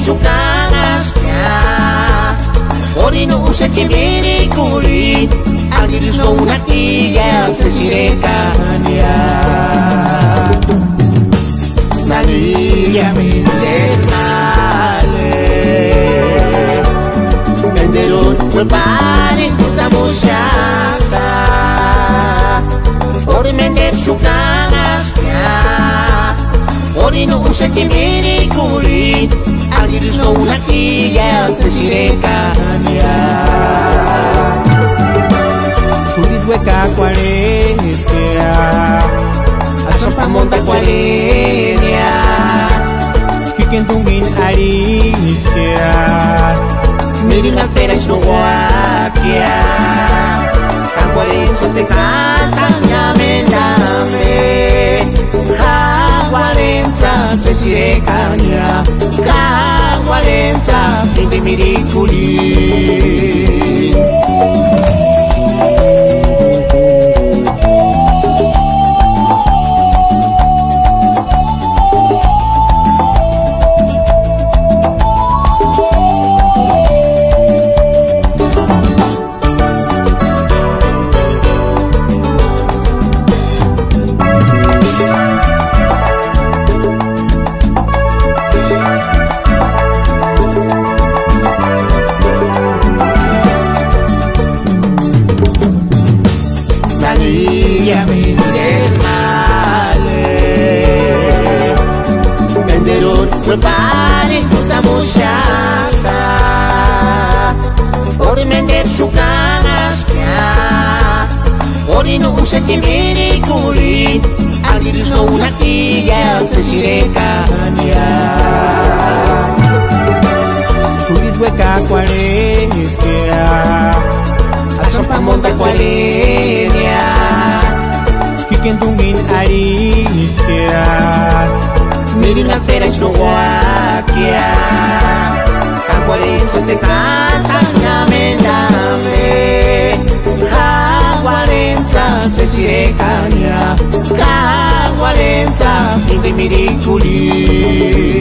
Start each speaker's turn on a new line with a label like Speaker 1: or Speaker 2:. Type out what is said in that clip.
Speaker 1: sukanasnya Ori no usa que viene culi Alguien no una tía Sesirekannya Nania male Menderun berbalik Kita musyaka Ori mender sukanasnya Ori no usa que viene culi Alguien no una tía Sesirekannya Tulis hueca cuaresquea Asampa monta cuarenia Kikentungin arisquea Miring al perach no guaquea Kagualenzo te catanya mendame Kagualenza Sesirekannya Kagualenza Pinti mirikulin Nania mender male Menderun berbalik Kita musyaka Ori mender sukanasnya Ori no usa que viene culi Alguien no una tía Sesirekannya Tulis hueca cuaresquea Asampa monta cuarenia Kikentungin arisquea Miring al perach no guaquea Kagualenzo te catanya mendame Kagualenza Sesirekannya Kagualenza Pinti mirikulin